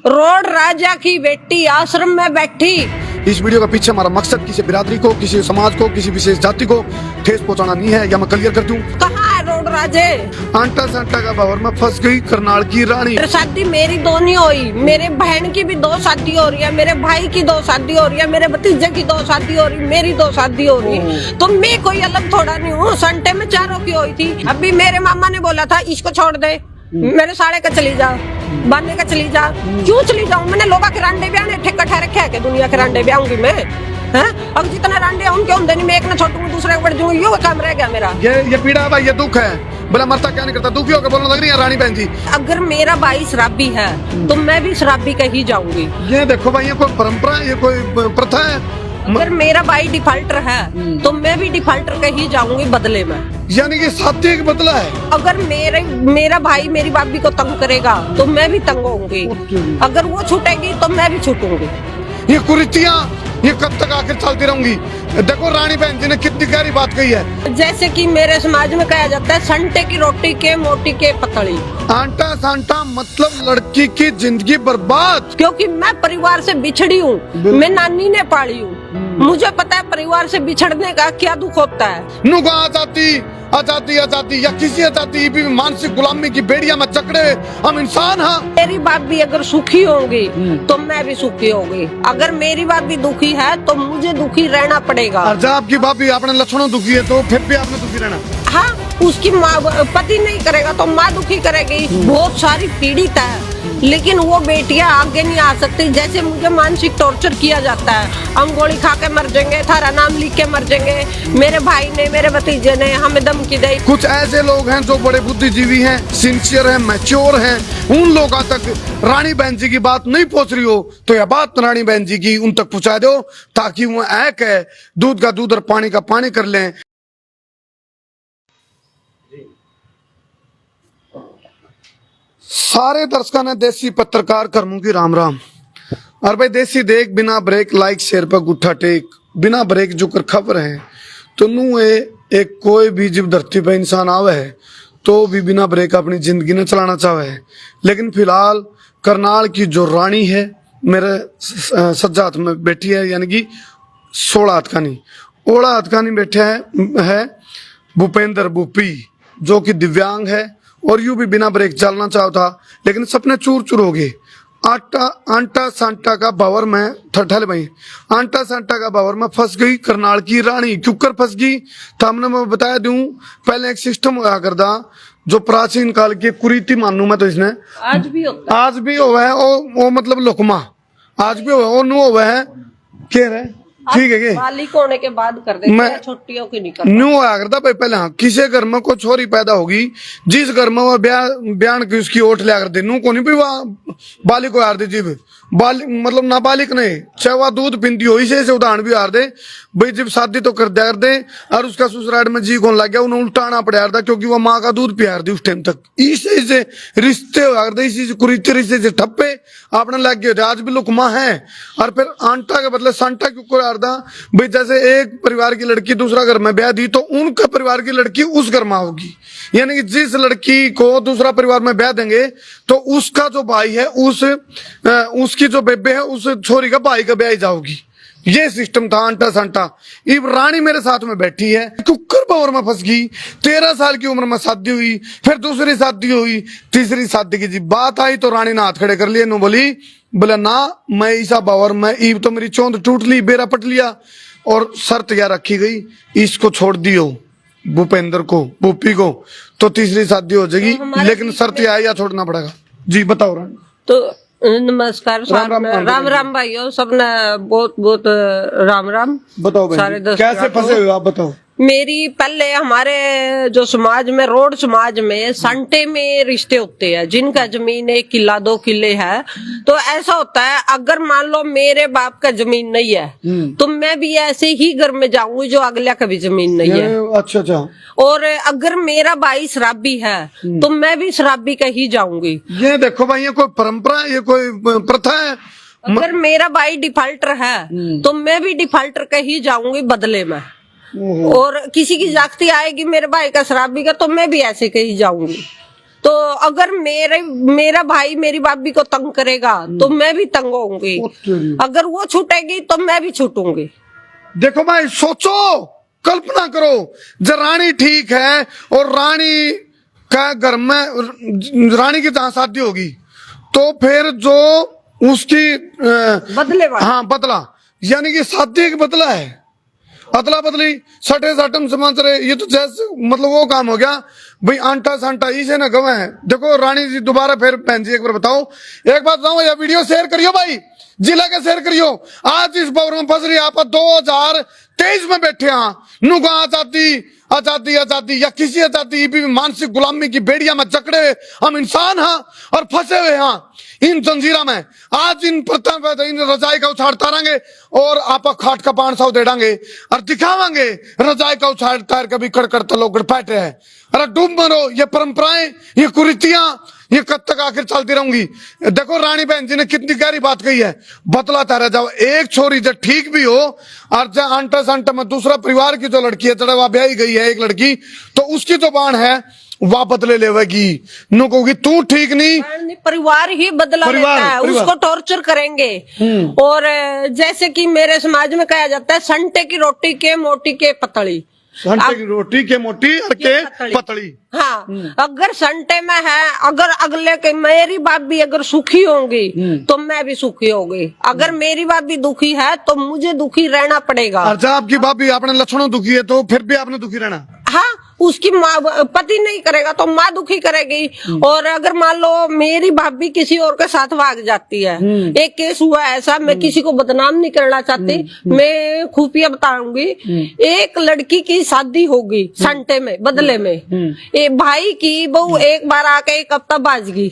Road राजा की बेटी आश्रम में बैठी। इस वीडियो का पीछे हमारा मकसद किसी बिरादरी को, किसी समाज को, किसी विशेष जाति को ठेस पहुंचाना नहीं है, या मैं क्लियर कर दूं। कहाँ है रोड राजे? आंटा सांटा का बावर में फंस गई करनाल की रानी। शादी मेरी दो नहीं हुई, मेरे बहन की भी 2 शादी हो रही है, मेरे भाई की 2 शादी हो रही है, मेरे भतीजे की 2 शादी हो रही, मेरी 2 शादी हो रही है। तो मैं कोई अलग थोड़ा नहीं हूँ। संटे में 4 की हुई थी। अभी मेरे मामा ने बोला था इसको छोड़ दे, मेरे साढ़े का चली जा, बांधने का चली जा। क्यों चली जाऊं? मैंने लोगों के रांडे ब्याह ठेका ठहर रखे है, दुनिया के रांडे ब्याहूंगी मैं। हैं? अब जितना रांडे उनके होंगे नहीं, मैं एक ना छोटूंगी दूसरे को बढ़ जाऊंगी, ये काम रह गया मेरा। ये पीड़ा है भाई, ये दुख है। बोला मरता क्या नहीं करता, दुखी होकर बोलने लग रही है रानी बहन जी। अगर मेरा भाई शराबी है तो मैं भी शराबी का ही जाऊंगी। ये देखो भाई, ये कोई परंपरा है, ये कोई प्रथा है। अगर मेरा भाई डिफाल्टर है तो मैं भी डिफाल्टर का ही जाऊंगी बदले में। यानी कि साथी का बदला है। अगर मेरा भाई मेरी भाभी को तंग करेगा तो मैं भी तंग होंगी। अगर वो छूटेगी तो मैं भी छूटूंगी। ये कुरीतियां ये कब तक आखिर चलती रहूंगी? देखो रानी बहन जी ने कितनी गहरी बात कही है। जैसे कि मेरे समाज में कहा जाता है, संटे की रोटी के मोटी के पतली। आंटा सांटा मतलब लड़की की जिंदगी बर्बाद। क्योंकि मैं परिवार से बिछड़ी हूँ, मैं नानी ने पाली हूँ, मुझे पता है परिवार से बिछड़ने का क्या दुख होता है। नुगा आजादी या किसी आजादी भी मानसिक गुलामी की बेड़िया में जकड़े हम इंसान हैं। मेरी बात भी अगर सुखी होगी तो मैं भी सुखी होगी। अगर मेरी बात भी दुखी है तो मुझे दुखी रहना पड़ेगा। और जब आपकी भाभी अपने लक्षणों दुखी है तो फिर भी आपने दुखी रहना। हाँ, उसकी माँ पति नहीं करेगा तो माँ दुखी करेगी। बहुत सारी पीड़ित है, लेकिन वो बेटियां आगे नहीं आ सकती। जैसे मुझे मानसिक टॉर्चर किया जाता है, हम गोली खा के मर जाएंगे, थारा नाम लिख के मर जाएंगे। मेरे भाई ने, मेरे भतीजे ने हमें धमकी दी। कुछ ऐसे लोग हैं जो बड़े बुद्धिजीवी हैं, सिंसियर हैं, मैच्योर हैं, उन लोगों तक रानी बहन जी की बात नहीं पहुंच रही हो तो यह बात रानी बहन जी की उन तक पहुंचा दो, ताकि वो एक है दूध का दूध और पानी का पानी कर लें। सारे दर्शकों ने देसी पत्रकार कर्मों की राम राम। और भाई देसी देख बिना ब्रेक लाइक शेयर पर गुट्ठा टेक, बिना ब्रेक जो कर खबर है तो नू एक कोई भी जब धरती पर इंसान आवे है तो भी बिना ब्रेक अपनी जिंदगी न चलाना चाहे है। लेकिन फिलहाल करनाल की जो रानी है मेरे सज्जा हाथ में बैठी है, यानी कि 16 हाथ का नहीं, 16 हाथ का नहीं बैठे है भूपेंद्र भूपी, जो कि दिव्यांग है और यूं भी बिना ब्रेक चलना चाहता, लेकिन सपने चूर चूर हो गए। आंटा सांटा का बावर में ठठल भाई, आंटा सांटा का बावर में फंस गई करनाल की रानी। क्यों कर फंस गई तो हमने मैं बताया दूं। पहले एक सिस्टम हुआ करता जो प्राचीन काल की कुरीति मानू मैं तो इसने आज भी हुआ है वो मतलब लुकमा आज भी हुआ नु हुआ है कह रहे ठीक है मालिक होने के बाद कर दे, मैं छुट्टियों की नहीं करता। न्यू आया करता भाई पहले। हाँ, किसी घर में कोई छोरी पैदा होगी, जिस घर में वो बयान की उसकी ओट लिया करते नू को नहीं भी वहाँ बालिक को हार दे जीव बालिक मतलब नाबालिग नहीं, चाहे वह दूध पिंती हो, इसे उदाहरण भी हार दे भाई। जब शादी तो कर दे और उसका ससुराल में जी कौन लग गया, उन्हें उल्टाना पड़ा था क्योंकि वह माँ का दूध पिया दी उस टाइम तक। इसे रिश्ते हो इसी से कुरीति रिश्ते से ठप्पे आपने लग गए। आज भी लुकमा है। और फिर आंटा के बदले सांटा क्यों कर भाई? जैसे एक परिवार की लड़की दूसरा घर में ब्याह दी तो उनका परिवार की लड़की उस घर में होगी, यानी कि जिस लड़की को दूसरा परिवार में ब्याह देंगे तो उसका जो भाई है उसकी जो बेबे है उस छोरी का भाई का ब्याह जाओगी। ये सिस्टम था आंटा सांटा। अब रानी मेरे साथ में बैठी है, कुकर पावर में फंस गई। 13 साल की उम्र में शादी हुई, फिर दूसरी शादी हुई, तीसरी शादी की जी बात आई तो रानी ने हाथ खड़े कर लिए, नु बोला ना मैं ईसा बावर में ईब तो मेरी चौंध टूट ली, बेरा पट लिया। और शर्त क्या रखी गई, इसको छोड़ दियो भूपेंद्र को, भूपी को, तो तीसरी शादी हो जाएगी। लेकिन शर्त यह है या छोड़ना पड़ेगा। जी बताओ रानी। तो नमस्कार, राम राम भाइयों, सबने बहुत बहुत राम राम। बताओ सारे कैसे फंसे हुए आप बताओ। मेरी पहले हमारे जो समाज में, रोड समाज में संटे में रिश्ते होते हैं जिनका जमीन 1 किला 2 किले है। तो ऐसा होता है अगर मान लो मेरे बाप का जमीन नहीं है तो मैं भी ऐसे ही घर में जाऊंगी जो अगला का भी जमीन नहीं है। अच्छा। और अगर मेरा भाई शराबी है तो मैं भी शराबी का ही जाऊंगी। ये देखो भाई, ये कोई परंपरा, ये कोई प्रथा है। अगर मेरा भाई डिफाल्टर है तो मैं भी डिफाल्टर का ही जाऊंगी बदले में। और किसी की जागती आएगी मेरे भाई का शराबी का तो मैं भी ऐसे कहीं जाऊंगी। तो अगर मेरा भाई मेरी भाभी को तंग करेगा तो मैं भी तंग होंगी, अगर वो छूटेगी तो मैं भी छूटूंगी। देखो भाई, सोचो, कल्पना करो, जब रानी ठीक है और रानी का घर में रानी की जहां शादी होगी तो फिर जो उसकी बदले वाला, हाँ बदला, यानी कि शादी एक बदला है, अदला बदली, सटे सटम समझ रहे, ये तो जैसे मतलब वो काम हो गया भाई, आंटा सांटा इसे ना गवे हैं। देखो रानी जी दोबारा फिर बहन जी एक बार बताओ, एक बात बताओ, ये वीडियो शेयर करियो भाई, जिला के शेयर करियो। आज इस बार में फंस रही आप 2023 में बैठे हैं, नुगा आजादी आजादी आजादी या किसी आजादी भी मानसिक गुलामी की बेड़िया में जकड़े हम इंसान हैं और फंसे हुए हैं इन जंजीरा में। आज इन प्रथम इन रजाई का उछाड़ तारेंगे और आप खाट का 500 दे देंगे और दिखावांगे रजाई का उछाड़ तार कभी कड़कड़ तलोगड़ बैठे हैं। अरे डूब मरो, ये परंपराएं, ये कुरीतियां, ये कब तक आखिर चलती रहूंगी। देखो रानी बहन जी ने कितनी गहरी बात कही है, बतला तारा जाओ एक छोरी जब ठीक भी हो और जब आंटा सांटा में दूसरा परिवार की जो लड़की है चढ़ा ब्याही गई है एक लड़की, तो उसकी जो बाण है वह बदले लेवेगी, नु कहोगी तू ठीक नहीं, परिवार ही बदला लेता है, उसको टॉर्चर करेंगे। और जैसे कि मेरे समाज में कहा जाता है, संटे की रोटी के मोटी के पतली, संटे की रोटी के मोटी और के पतली। हाँ, अगर संटे में है, अगर अगले के मेरी भाभी अगर सुखी होंगी तो मैं भी सुखी होगी, अगर मेरी भाभी दुखी है तो मुझे दुखी रहना पड़ेगा। और जब आपकी भाभी अपने लक्षणों दुखी है तो फिर भी आपने दुखी रहना। हाँ, उसकी माँ पति नहीं करेगा तो माँ दुखी करेगी। और अगर मान लो मेरी भाभी किसी और के साथ भाग जाती है, एक केस हुआ ऐसा, मैं किसी को बदनाम नहीं करना चाहती, मैं खुफिया बताऊंगी। एक लड़की की शादी होगी संटे में, बदले में एक भाई की बहू एक बार आके एक हफ्ता बाज गई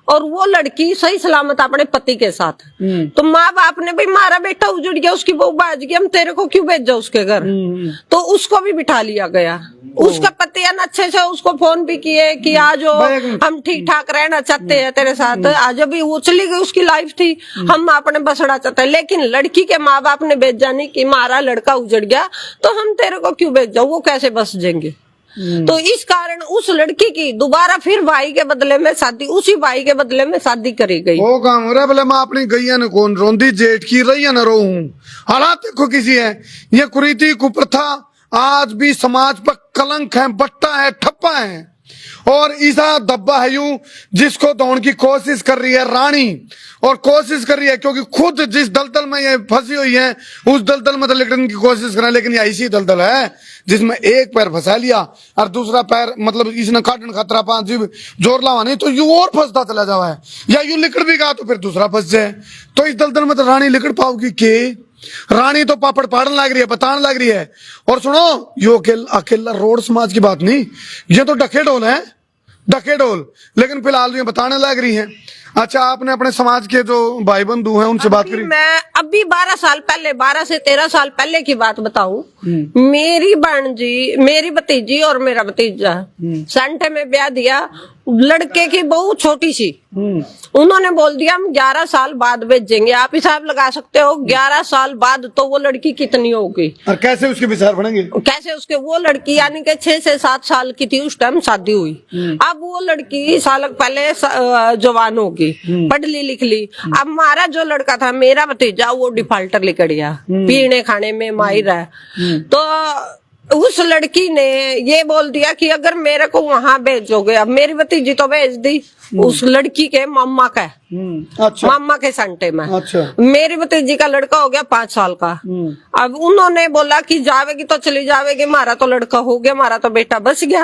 और वो लड़की सही सलामत अपने पति के साथ, तो माँ बाप ने भाई मारा बेटा उजड़ गया, उसकी बहू बाज गई, हम तेरे को क्यों भेजा उसके घर, तो उसको भी बिठा लिया गया। उसका पति अच्छे से उसको फोन भी किए कि आज हम ठीक ठाक रहना चाहते हैं तेरे साथ, आज अभी वो चली गई, उसकी लाइफ थी, हम अपने बसना चाहते हैं, लेकिन लड़की के माँ बाप ने भेजा नहीं कि हमारा लड़का उजड़ गया तो हम तेरे को क्यों भेज जाओ, वो कैसे बस जाएंगे। तो इस कारण उस लड़की की दोबारा फिर भाई के बदले में शादी, उसी भाई के बदले में शादी करी गई। वो काम हो रहा है, बोले मैं अपनी गैया ने कौन रोंदी जेठ की रही न रो हूं, हालात देखो किसी है। ये कुरीति कुप्रथा आज भी समाज पर कलंक है, बट्टा है, ठप्पा है और ईसा दब्बा है यूं जिसको दौड़ की कोशिश कर रही है रानी, और कोशिश कर रही है क्योंकि खुद जिस दलदल में ये फंसी हुई है उस दलदल में तो लिखने की कोशिश कर रहे हैं, लेकिन ये ऐसी दलदल है जिसमें एक पैर फंसा लिया और दूसरा पैर मतलब इसने काटन खतरा पांच जीव जोर लावा नहीं तो यू और फंसता चला जावा है, या यू लिकड़ भी गया तो फिर दूसरा फंस जाए। तो इस दलदल में तो रानी लिकड़ पाओगी के, रानी तो पापड़ पाड़न लग रही है, बताने लग रही है। और सुनो, यो अकेला रोड समाज की बात नहीं, ये तो डके डोल है, डके डोल, लेकिन फिलहाल ये बताने लग रही है। अच्छा, आपने अपने समाज के जो भाई बंधु हैं उनसे बात करी? मैं अभी 12 साल पहले, 12 से 13 साल पहले की बात बताऊं, मेरी बहन जी, मेरी भतीजी और मेरा भतीजा संटे में ब्याह दिया, लड़के की बहू छोटी सी, उन्होंने बोल दिया हम 11 साल बाद भेजेंगे। आप हिसाब लगा सकते हो 11 साल बाद तो वो लड़की कितनी होगी और कैसे उसके विचार बनेंगे, कैसे उसके, वो लड़की यानी कि 6 से 7 साल की थी उस टाइम शादी हुई, अब वो लड़की साल पहले जवान होगी, पढ़ ली लिख ली। अब हमारा जो लड़का था मेरा भतीजा वो डिफाल्टर निकल गया, पीने खाने में माहिर है, तो उस लड़की ने ये बोल दिया कि अगर मेरे को वहां भेजोगे, अब मेरी भतीजी तो भेज दी उस लड़की के मामा का, अच्छा, मामा के संटे में। अच्छा, मेरी भतीजी का लड़का हो गया 5 साल का। अब उन्होंने बोला कि जावेगी तो चली जावेगी, हमारा तो लड़का हो गया, हमारा तो बेटा बस गया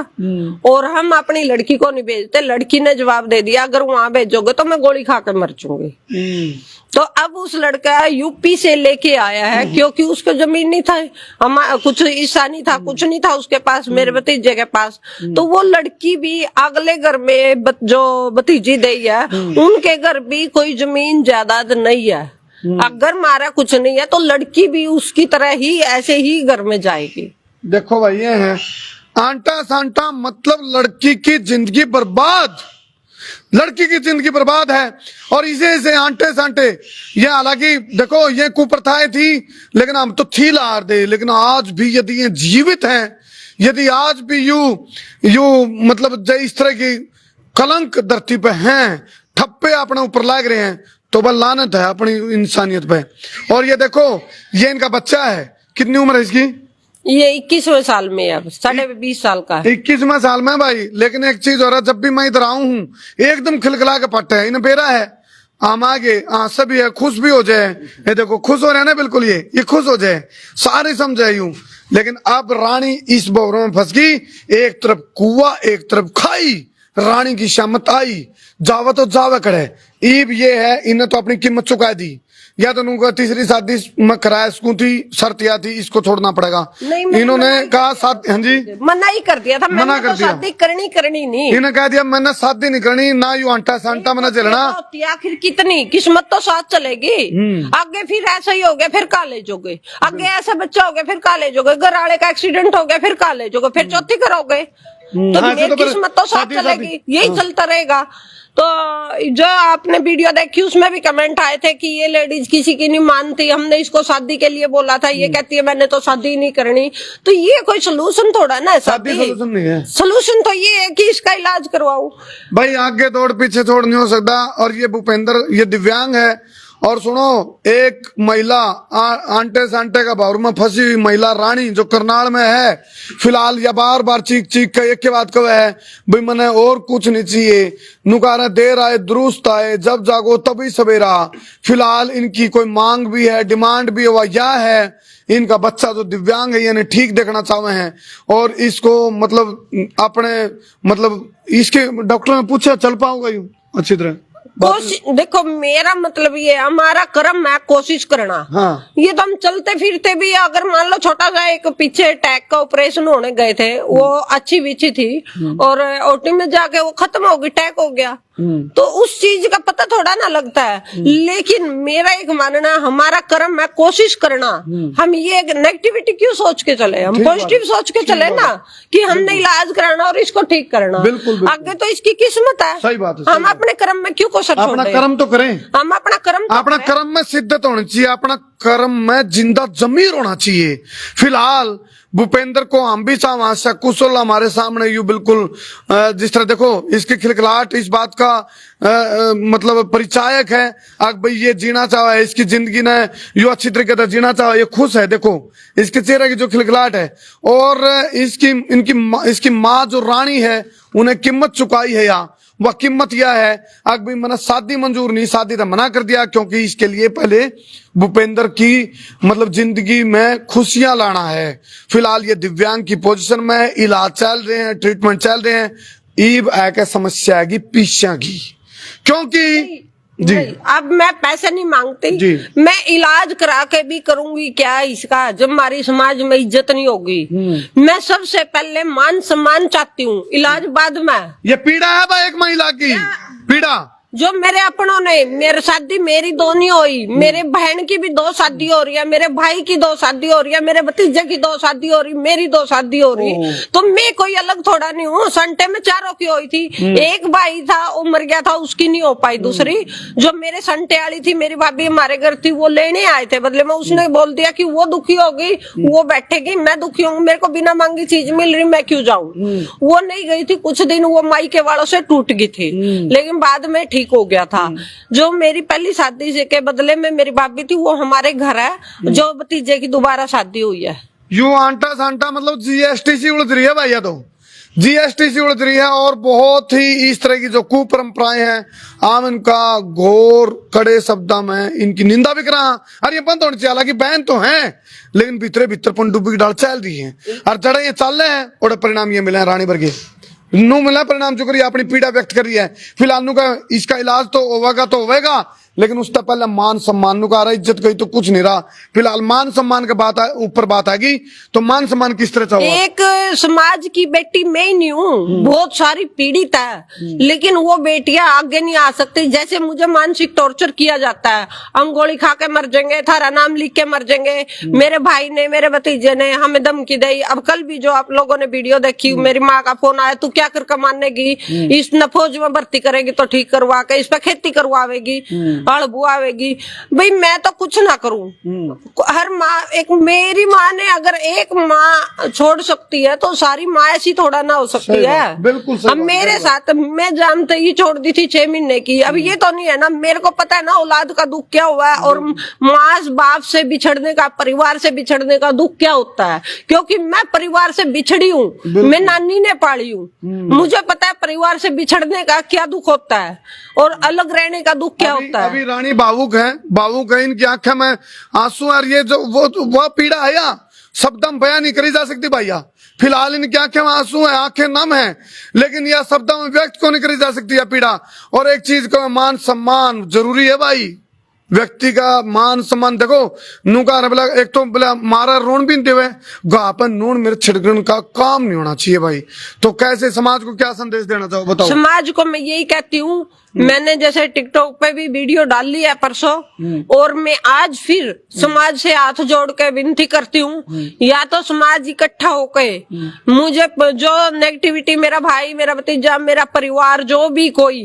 और हम अपनी लड़की को नहीं भेजते। लड़की ने जवाब दे दिया अगर वहां भेजोगे तो मैं गोली खा के मर जाऊंगी। तो अब उस लड़का यूपी से लेके आया है क्योंकि उसको जमीन नहीं था, कुछ हिस्सा नहीं था, कुछ नहीं था उसके पास, मेरे भतीजे के पास। तो वो लड़की भी अगले घर में जो भतीजी दी है उनके घर भी कोई जमीन जायदाद नहीं है, अगर मारा कुछ नहीं है तो लड़की भी उसकी तरह ही ऐसे ही घर में जाएगी। देखो भाई, ये है आंटा सांटा, मतलब लड़की की जिंदगी बर्बाद, लड़की की जिंदगी बर्बाद है। और इसे आंटे सांटे, ये हालांकि देखो ये कुप्रथाएं थी लेकिन हम तो थी लार दे, लेकिन आज भी यदि ये जीवित हैं, यदि आज भी यू मतलब इस तरह की कलंक धरती पे हैं, ठप्पे अपने ऊपर लाग रहे हैं, तो बस लानत है अपनी इंसानियत पे। और ये देखो, ये इनका बच्चा है, कितनी उम्र है इसकी? ये 21वें साल में है, अब 20.5 साल का है। 21वें साल में भाई। लेकिन एक चीज हो रहा है, जब भी मैं इधर आऊं हूँ एकदम खिलखिला के पट्टे है, इन बेरा है आम आगे सभी है, खुश भी हो जाए। ये देखो खुश हो रहे हैं ना, बिल्कुल ये खुश हो जाए, सारे समझे यूं। लेकिन अब रानी इस बोरों में फंस गई, एक तरफ कुआ एक तरफ खाई, रानी की शामत आई, जावा तो जावा करे। ईब ये है, इन्हें तो अपनी कीमत चुका दी, या तो उनका तीसरी शादी में कराया सकूं थी, शर्त या थी इसको छोड़ना पड़ेगा। इन्होंने कहा हाँ जी मना ही कर दिया था, मना कर दिया, शादी करनी नहीं। इन्हें कह दिया मैंने शादी नहीं करनी, ना यू आंटा सांटा मैंने चलना। आखिर कितनी किस्मत तो साथ चलेगी। आगे फिर ऐसा ही हो गया, फिर कॉलेज हो गए, आगे ऐसा बच्चा हो गया, फिर कॉलेज हो गए, घर वाले का एक्सीडेंट हो गया, फिर कॉलेज हो गए, फिर चौथी करोगे तो मेरी किस्मत तो साथ चलेगी, यही चलता रहेगा। तो जो आपने वीडियो देखी उसमें भी कमेंट आए थे कि ये लेडीज किसी की नहीं मानती, हमने इसको शादी के लिए बोला था, ये कहती है मैंने तो शादी नहीं करनी। तो ये कोई सोल्यूशन थोड़ा ना है, शादी सोल्यूशन नहीं है। सोल्यूशन तो ये है कि इसका इलाज करवाओ भाई, आगे दौड़ पीछे छोड़ नहीं हो सकता। और ये भूपेंद्र ये दिव्यांग है। और सुनो, एक महिला आंटे सांटे का भावर में फंसी हुई महिला रानी जो करनाल में है फिलहाल, या बार बार चीख चीख के एक के बाद कवे है भाई मैंने और कुछ नहीं चाहिए, नुकारा देर आए दुरुस्त आए, जब जागो तभी सवेरा। फिलहाल इनकी कोई मांग भी है, डिमांड भी है, यह है इनका बच्चा जो दिव्यांग है यानी ठीक देखना चाहते हैं, और इसको मतलब अपने मतलब इसके डॉक्टर ने पूछा चल पाऊंगा यूं अच्छी तरह? कोशिश देखो, मेरा मतलब ये हमारा कर्म है कोशिश करना। हाँ। ये तो हम चलते फिरते भी, अगर मान लो छोटा सा एक पीछे अटैक का ऑपरेशन होने गए थे, वो अच्छी बीची थी और ओटी में जाके वो खत्म हो गई, अटैक हो गया, तो उस चीज का पता थोड़ा ना लगता है। लेकिन मेरा एक मानना, हमारा कर्म है कोशिश करना। हम ये नेगेटिविटी क्यों सोच के चले, हम पॉजिटिव सोच के चले ना कि हमने इलाज कराना और इसको ठीक करना। बिल्कुल। आगे तो इसकी किस्मत है, सही बात है। हम अपने कर्म में क्यों कोशिश अपना कर्म तो करें, हम अपना कर्म में शिद्दत होनी चाहिए, अपना कर्म में जिंदा जमीर होना चाहिए। फिलहाल भूपेंद्र को हम भी चाह कुशल हमारे सामने यू बिल्कुल जिस तरह देखो इसकी खिलखिलाहट इस बात का मतलब परिचायक है। अब भाई ये जीना चाहा है, इसकी जिंदगी ने यू अच्छी तरीके से जीना चाहा, ये खुश है। देखो इसके चेहरे की जो खिलखिलाहट है, और इसकी माँ जो रानी है उन्हें कीमत चुकाई है। यहाँ वह कीमत यह है, अब भी मैंने शादी मंजूर नहीं, शादी तो मना कर दिया, क्योंकि इसके लिए पहले भूपेंद्र की मतलब जिंदगी में खुशियां लाना है। फिलहाल ये दिव्यांग की पोजीशन में इलाज चल रहे हैं, ट्रीटमेंट चल रहे हैं। ईब आके समस्या की पीछा की, क्योंकि जी अब मैं पैसे नहीं मांगती जी, मैं इलाज करा के भी करूंगी क्या इसका, जब हमारी समाज में इज्जत नहीं होगी। मैं सबसे पहले मान सम्मान चाहती हूँ, इलाज बाद में। ये पीड़ा है भाई एक महिला की पीड़ा, जो मेरे अपनों ने, मेरी शादी मेरी दो नहीं हुई, मेरे बहन की भी 2 शादी हो रही है, मेरे भाई की 2 शादी हो रही है, मेरे भतीजे की 2 शादी हो रही, मेरी 2 शादी हो रही। तो मैं कोई अलग थोड़ा नहीं हूँ। संटे में 4 की हुई थी, एक भाई था वो मर गया था, उसकी नहीं हो पाई। दूसरी जो मेरे संटे वाली थी, मेरी भाभी हमारे घर थी, वो लेने आए थे बदले में। उसने बोल दिया कि वो दुखी होगी वो बैठेगी, मैं दुखी हूँ, मेरे को बिना मांगी चीज मिल रही, मैं क्यों जाऊँ। वो नहीं गई थी, कुछ दिन वो माई के वालों से टूट गई थी, लेकिन बाद में ठीक हो गया था। जो मेरी पहली शादी से के बदले में मेरी भाभी थी, वो हमारे घर है, जो भतीजे की दोबारा शादी हुई है। यू आंटा सांटा मतलब जीएसटी सी उलझ रही है भाई, तो जीएसटी सी उलझ रही है। और बहुत ही इस तरह की जो कुपरंपराएं हैं, आम इनका घोर कड़े शब्दों में इनकी निंदा भी करा। अरे ये बंद होनी चाहिए, हालांकि बहन तो है लेकिन भीतरे भीतर पंडुबी की डाल चल रही है, और जड़े ये चल रहे हैं और परिणाम ये मिले रानी वर्गे नु मिला परिणाम जो करिए अपनी पीड़ा व्यक्त कर रही है। फिलहाल नु का इसका इलाज तो होगा, लेकिन उससे पहले मान सम्मान नु का रहा, इज्जत गई तो कुछ नहीं रहा। फिलहाल मान सम्मान के बात ऊपर बात आएगी, तो मान सम्मान किस तरह चाहो? एक समाज की बेटी मैं ही नहीं हूँ, बहुत सारी पीड़ित है, लेकिन वो बेटियां आगे नहीं आ सकती। जैसे मुझे मानसिक टॉर्चर किया जाता है, हम गोली खा के मर जाएंगे, थारा नाम लिख के मर जाएंगे। मेरे भाई ने, मेरे भतीजे ने हमें धमकी दी। अब कल भी जो आप लोगों ने वीडियो देखी, मेरी माँ का फोन आया, तू क्या कर कमाने की, इस न फौज में भर्ती करेगी तो ठीक करवा के इस पे खेती करवावेगी। हड़बू आवेगी। भाई मैं तो कुछ ना करूं, हर माँ, एक मेरी माँ ने अगर एक माँ छोड़ सकती है तो सारी माँ ऐसी थोड़ा ना हो सकती है। बिल्कुल सही अब बात, मेरे साथ मैं जानते ही छोड़ दी थी 6 महीने की। अब ये तो नहीं है ना, मेरे को पता है ना औलाद का दुख क्या हुआ है, और माँ बाप से बिछड़ने का, परिवार से बिछड़ने का दुख क्या होता है, क्योंकि मैं परिवार से बिछड़ी हूँ, मैं नानी ने पाली हूँ, मुझे पता है परिवार से बिछड़ने का क्या दुख होता है और अलग रहने का दुख क्या होता है। अभी रानी भावुक है, इनकी आंखें में आंसू आ रही है, जो वो पीड़ा है या शब्दों में बयान नहीं करी जा सकती भैया। फिलहाल इनकी आंखें में आंसू है, आंखें नम है, लेकिन यह शब्दों में व्यक्त क्यों नहीं करी जा सकती है पीड़ा। और एक चीज को मान सम्मान जरूरी है भाई, व्यक्ति का मान सम्मान। देखो नुका बोला, एक तो बोला मारा रोन भी देवे गापन नून मेरे छिड़कन का काम नहीं होना चाहिए भाई। तो कैसे समाज को क्या संदेश देना चाहो बताओ। समाज को मैं यही कहती हूँ, मैंने जैसे टिकटॉक पे भी वीडियो डाल ली है परसों, और मैं आज फिर समाज से हाथ जोड़ के विनती करती हूँ, या तो समाज इकट्ठा होके मुझे जो नेगेटिविटी, मेरा भाई, मेरा भतीजा, मेरा परिवार, जो भी कोई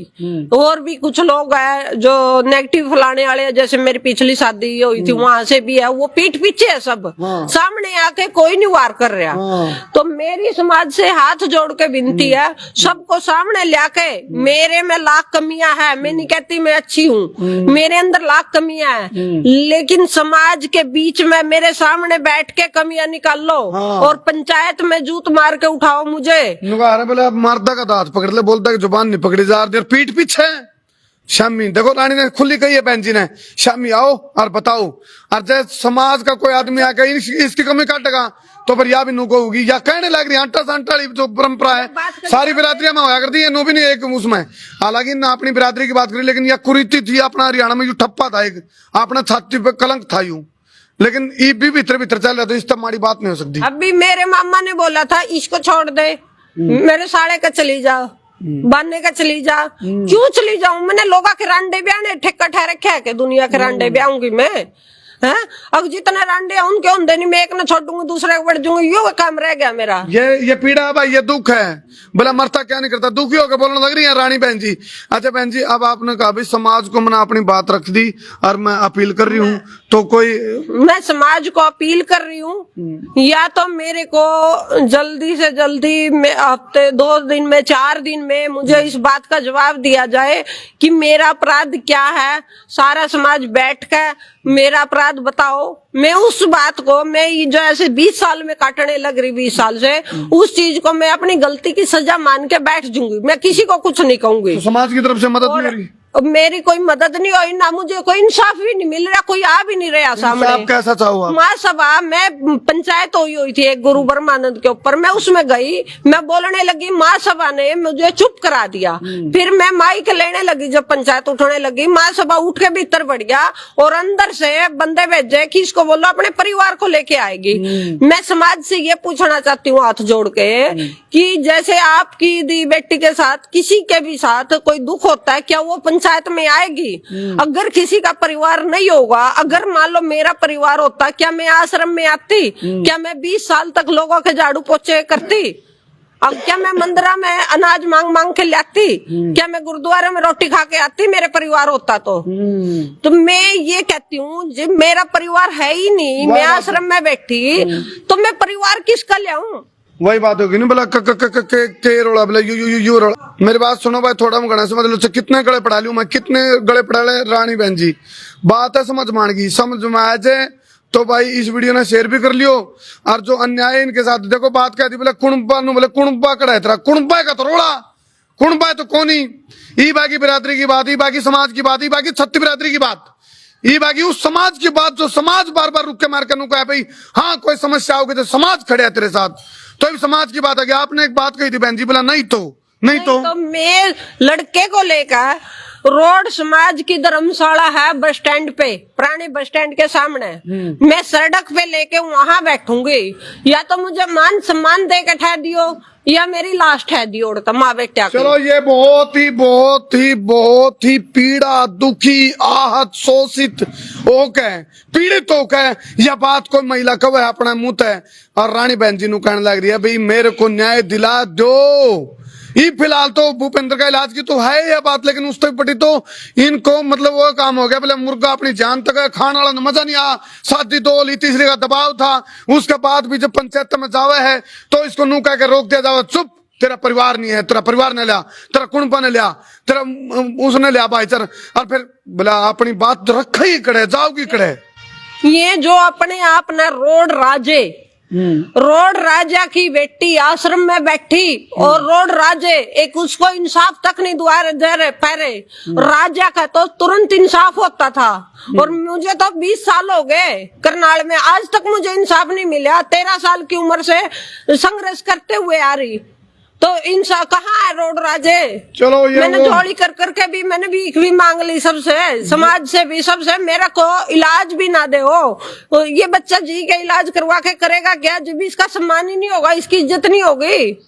और भी कुछ लोग हैं जो नेगेटिव फैलाने वाले, जैसे मेरी पिछली शादी हुई थी वहां से भी है, वो पीठ पीछे है, सब सामने आके कोई नहीं वार कर रहा। तो मेरी समाज से हाथ जोड़ के विनती है, सबको सामने लाके, मेरे में लाख कमियां है, मैं नहीं कहती मैं अच्छी हूँ, मेरे अंदर लाख कमियां हैं, लेकिन समाज के बीच में मेरे सामने बैठ के कमियां निकाल लो और पंचायत में जूत मार के उठाओ मुझे। बोला मर्दा का दांत पकड़ ले, बोलता है जुबान नहीं पकड़ी जा रही, पीठ पीछे शामी। देखो रानी ने खुली कही है, बहन जी ने, शामी आओ और बताओ। और जैसे समाज का कोई आदमी आकर इसकी कमी काटेगा तो फिर या भी नुको होगी, या कहने लग रही आंटा सांटा जो परंपरा है सारी बिरादरियां में होया करती है, नो भी नहीं एक उसमें। हालांकि ना अपनी बिरादरी की बात करी, लेकिन यह कुरीति थी अपना हरियाणा में, जो ठप्पा था एक अपना छाती पे कलंक था यूं, लेकिन ये भी भीतर भीतर चल रहा था, इस तब माड़ी बात नहीं हो सकती। अभी मेरे मामा ने बोला था इसको छोड़ दे, मेरे साड़े का चली जाओ, बांधने का चली जा। क्यों चली जाऊं, मैंने लोगा के रांडे ब्याह ठेका ठहरे क्या के दुनिया के रांडे ब्याऊंगी मैं, है? अब जितने रांडे उनके होंगे नहीं, मैं एक न छोड़ूंगी दूसरे को बढ़ जाऊंगी, यो काम रह गया मेरा। ये पीड़ा है भाई, ये दुख है, बोला मरता क्या नहीं करता, दुखी होकर बोलने लग रही है रानी बहन जी। अच्छा बहन जी, अब आपने कहा भाई समाज को मैंने अपनी बात रख दी और मैं अपील कर रही हूँ, तो कोई मैं समाज को अपील कर रही हूँ, या तो मेरे को जल्दी से जल्दी हफ्ते 2 दिन में 4 दिन में मुझे इस बात का जवाब दिया जाए कि मेरा अपराध क्या है, सारा समाज बैठ कर मेरा अपराध बताओ। मैं उस बात को, मैं जो ऐसे 20 साल में काटने लग रही 20 साल से, उस चीज को मैं अपनी गलती की सजा मान के बैठ जाऊंगी, मैं किसी को कुछ नहीं कहूंगी। तो समाज की तरफ से मदद नहीं हो रही, मेरी कोई मदद नहीं हुई ना, मुझे कोई इंसाफ भी नहीं मिल रहा, कोई आ भी नहीं रहा सामने। आप कैसा चाहो? महासभा में पंचायत हुई थी एक गुरु ब्रह्मानंद के ऊपर, मैं उसमें गई, मैं बोलने लगी, महासभा ने मुझे चुप करा दिया। फिर मैं माइक लेने लगी, जब पंचायत उठने लगी, महासभा उठ के भीतर बढ़ गया और अंदर से बंदे भेजे कि इसको बोलो अपने परिवार को लेके आएगी। मैं समाज से ये पूछना चाहती हूँ हाथ जोड़ के कि जैसे आपकी दी बेटी के साथ किसी के भी साथ कोई दुख होता है, क्या वो पंचायत में आएगी? अगर किसी का परिवार नहीं होगा, अगर मान लो मेरा परिवार होता, क्या मैं आश्रम में आती? क्या मैं 20 साल तक लोगों के झाड़ू पोछे करती? अब क्या मैं मंदिरा में अनाज मांग मांग के लाती? क्या मैं गुरुद्वारे में रोटी खा के आती मेरे परिवार होता तो मैं ये कहती हूँ, जब मेरा परिवार है ही नहीं, मैं आश्रम में बैठी, तो मैं परिवार किसका लाऊं? वही बात होगी नहीं, बोला के रोड़ा, बोला यू रोड़ा। मेरी बात सुनो भाई, थोड़ा गणा समझ लो, कितने गले पढ़ा लू मैं, कितने गले पढ़ा ले रानी बहन जी, बात है समझ मान गई, समझ में आ जाए तो भाई इस वीडियो ने शेयर भी कर लियो। और जो अन्याय इनके साथ, देखो बात क्या थी, बोले कुणबा नु, बोले कुणबा कड़ा है तेरा, कुणबा का तो रोड़ा, कुणबा तो कोनी, ई बाकी बिरादरी की बात, ई बाकी समाज की बात, ई बाकी छत्ती बिरादरी की बात, ये बाकी उस समाज की बात जो समाज बार बार रुक के मार कर कहा भाई हाँ कोई समस्या होगी तो समाज खड़े है तेरे साथ, तो भी समाज की बात है। आपने एक बात कही थी बहन जी, बोला नहीं तो मैं लड़के को लेकर रोड समाज की धर्मशाला है बस स्टैंड पे, पुराने बस स्टैंड के सामने, मैं सड़क पे लेके वहां बैठूंगी, या तो मुझे मान सम्मान दे के ठहर दियो या मेरी लाश ठहर दियो माँ बेटा। चलो ये बहुत ही पीड़ा, दुखी, आहत, शोषित ओके, पीड़ित होके यह बात कोई महिला कब है अपना मुंह है और रानी बहन जी नु कहने लग रही है भाई मेरे को न्याय दिला दो, ये फिलहाल तो भूपेंद्र का इलाज की तो है यह बात, लेकिन उस तक पटी तो इनको मतलब वो काम हो गया, बोले मुर्गा अपनी जान तक है, खाने वाला मजा नहीं आया, शादी दो ली, तीसरी का दबाव था, उसके बाद भी जब पंचायत में जावे है तो इसको नू कह के रोक दिया जावे, चुप, तेरा परिवार नहीं है, तेरा परिवार ने लिया, तेरा कुणपा ने लिया, तेरा उसने लिया भाईचारा, और फिर बोला अपनी बात रखा ही कड़े, जाओ की कड़े। ये जो अपने आप ना रोड राजा की बेटी आश्रम में बैठी और रोड राजे एक उसको इंसाफ तक नहीं दुआ दे रहे पहरे, राजा का तो तुरंत इंसाफ होता था। और मुझे तो 20 साल हो गए करनाल में, आज तक मुझे इंसाफ नहीं मिला। 13 साल की उम्र से संघर्ष करते हुए आ रही, तो इंसाफ कहाँ है रोड राजे? चलो ये मैंने झोली कर करके भी मैंने भीख भी मांग ली सबसे, समाज से भी, सबसे, मेरा को इलाज भी ना दे हो। ये बच्चा जी का इलाज करवा के करेगा क्या जब इसका सम्मान ही नहीं होगा, इसकी इज्जत नहीं होगी,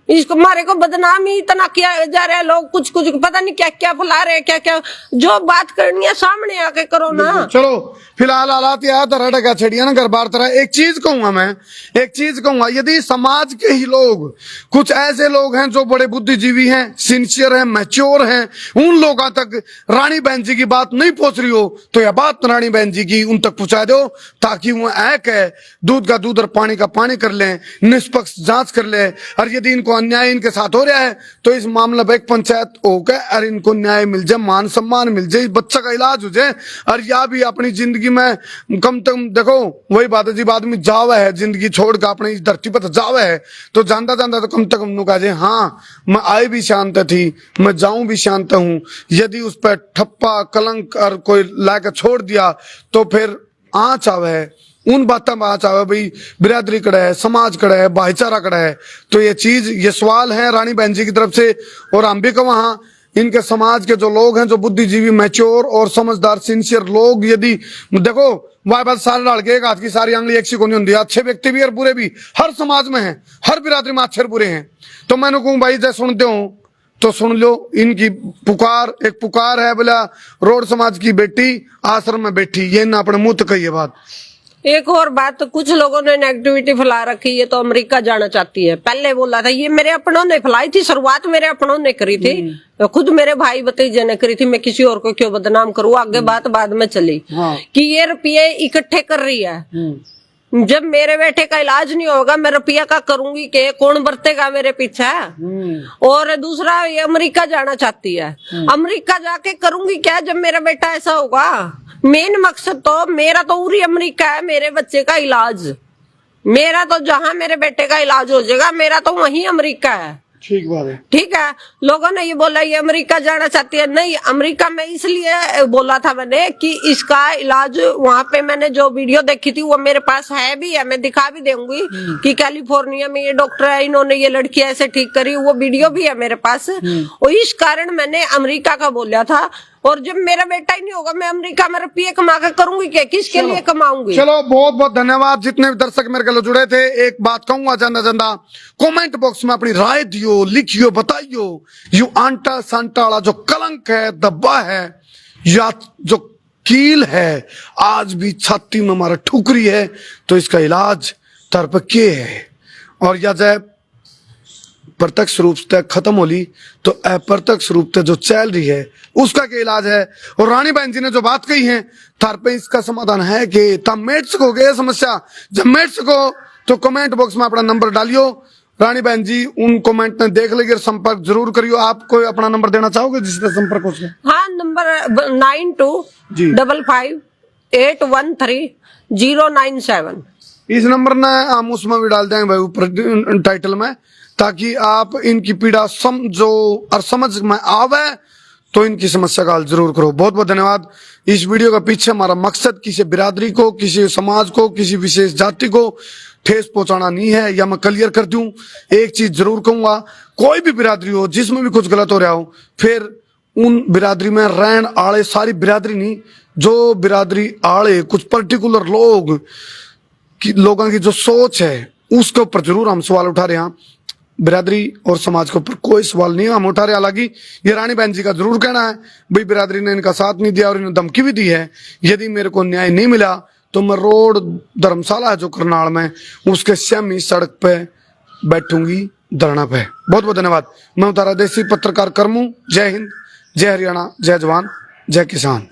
इसको हमारे को बदनाम ही इतना किया जा रहा है। लोग कुछ कुछ पता नहीं क्या क्या फैला रहे हैं, क्या क्या, जो बात करनी है सामने आके करो ना। चलो फिलहाल हालात याद तरह का छड़िया ना घर बार तरह। एक चीज कहूंगा मैं, एक चीज कहूंगा, यदि समाज के ही लोग, कुछ ऐसे लोग हैं जो बड़े बुद्धिजीवी हैं, सिंसियर हैं, मैच्योर हैं, उन लोगों तक रानी बहन जी की बात नहीं पहुंच रही हो तो यह बात रानी बहन जी की उन तक पहुंचा दो, ताकि वो ऐक है दूध का दूध और पानी का पानी कर लें, निष्पक्ष जांच कर ले, और यदि इनको अन्याय इनके साथ हो रहा है तो इस मामले पर एक पंचायत होकर और इनको न्याय मिल जाए, मान सम्मान मिल जाए, बच्चा का इलाज हो जाए, और या भी अपनी जिंदगी में कम से कम, देखो वही बात है, जब आदमी जावे है जिंदगी छोड़ कर अपनी इस धरती पर जावे है तो जानता जानता तो कम से कम नु कहे हाँ मैं आई भी शांत थी, मैं जाऊं भी शांत हूं। यदि उस पर ठप्पा कलंक और कोई लाकर छोड़ दिया तो फिर आँच आवे है, उन बातों में आँच आवे, भाई बिरादरी कड़ा है, समाज कड़ा है, भाईचारा कड़ा है। तो ये चीज, ये सवाल है रानी बहन जी की तरफ से, और हम भी को वहां इनके समाज के जो लोग हैं, जो बुद्धिजीवी, मैच्योर और समझदार, सिंसियर लोग, यदि देखो वाह बात सारे डाल के एक हाथ की सारी आंगली एक सी को नहीं होती, अच्छे व्यक्ति भी और बुरे भी हर समाज में हैं, हर बिरादरी में अच्छे और बुरे हैं। तो मैंने कहूँ भाई जैसे सुनते हो तो सुन लो, इनकी पुकार, एक पुकार है, बोला रोड समाज की बेटी आश्रम में बैठी, ये ना अपने मुंह तक कही बात। एक और बात, कुछ लोगों ने नेगेटिविटी फैला रखी, ये तो अमेरिका जाना चाहती है। पहले बोला था, ये मेरे अपनों ने फैलाई थी, शुरुआत मेरे अपनों ने करी थी, खुद मेरे भाई भतीजे ने करी थी, मैं किसी और को क्यों बदनाम करूँ। आगे बात बाद में चली कि ये रुपये इकट्ठे कर रही है, जब मेरे बेटे का इलाज नहीं होगा मैं रुपया का करूंगी के, कौन बरतेगा मेरे पीछे। और दूसरा, ये अमेरिका जाना चाहती है, अमेरिका जाके करूंगी क्या जब मेरा बेटा ऐसा होगा। मेन मकसद तो मेरा तो पूरी अमेरिका है, मेरे बच्चे का इलाज, मेरा तो जहां मेरे बेटे का इलाज हो जाएगा मेरा तो वहीं अमेरिका है। ठीक बात है, ठीक है। लोगों ने ये बोला ये अमेरिका जाना चाहती है, नहीं, अमेरिका में इसलिए बोला था मैंने कि इसका इलाज वहां पे, मैंने जो वीडियो देखी थी वो मेरे पास है भी है, मैं दिखा भी दूंगी कि कैलिफोर्निया में ये डॉक्टर है, इन्होंने ये लड़की ऐसे ठीक करी, वो वीडियो भी है मेरे पास। और इस कारण मैंने अमेरिका का बोला था। और जब मेरा बेटा ही नहीं होगा मैं अमेरिका में रुपये कमा कर करूंगी क्या, किसके लिए कमाऊंगी। चलो बहुत बहुत धन्यवाद जितने भी दर्शक मेरे को जुड़े थे। एक बात कहूंगा जानना जानदा, कमेंट बॉक्स में अपनी राय दियो, लिखियो, बताइयो, यू आंटा सांटा वाला जो कलंक है, दब्बा है, या जो कील है आज भी छाती में हमारा ठुकरी है, तो इसका इलाज तरपके है। और या जय प्रत्यक्ष रूप से खत्म होली तो अप्रत्यक्ष रूप से जो चल रही है उसका क्या इलाज है। और रानी बहन जी ने जो बात कही है तार पे इसका समाधान है कि तब मेट सको गए समस्या, जब मेट सको तो कमेंट बॉक्स में अपना नंबर डालियो। रानी बहन जी उन कमेंट में देख लेगी, संपर्क जरूर करियो। आप कोई अपना नंबर देना चाहोगे जिससे संपर्क हो सके? हाँ, नंबर 9255813097। इस नंबर ने हम उसमें भी डाल देंगे भाई ऊपर टाइटल में, ताकि आप इनकी पीड़ा समझो और समझ में आवे तो इनकी समस्या का हल जरूर करो। बहुत बहुत धन्यवाद। इस वीडियो का पीछे हमारा मकसद किसी बिरादरी को, किसी समाज को, किसी विशेष जाति को ठेस पहुंचाना नहीं है, या मैं क्लियर कर दूं। एक चीज जरूर कहूंगा, कोई भी बिरादरी हो जिसमें भी कुछ गलत हो रहा हो, फिर उन बिरादरी में रहन आले, सारी बिरादरी नहीं, जो बिरादरी आले कुछ पर्टिकुलर लोगों की जो सोच है उसके ऊपर जरूर हम सवाल उठा रहे हैं। बिरादरी और समाज के ऊपर कोई सवाल नहीं हम उठा रहे। हालांकि ये रानी बहन जी का जरूर कहना है भाई बिरादरी ने इनका साथ नहीं दिया और इन्हें धमकी भी दी है, यदि मेरे को न्याय नहीं मिला तो मैं रोड धर्मशाला है जो करनाल में, उसके श्यामी सड़क पे बैठूंगी, धरना पे। बहुत बहुत धन्यवाद। मैं उतारा देसी पत्रकार कर्मू। जय हिंद, जय हरियाणा, जय जवान, जय किसान।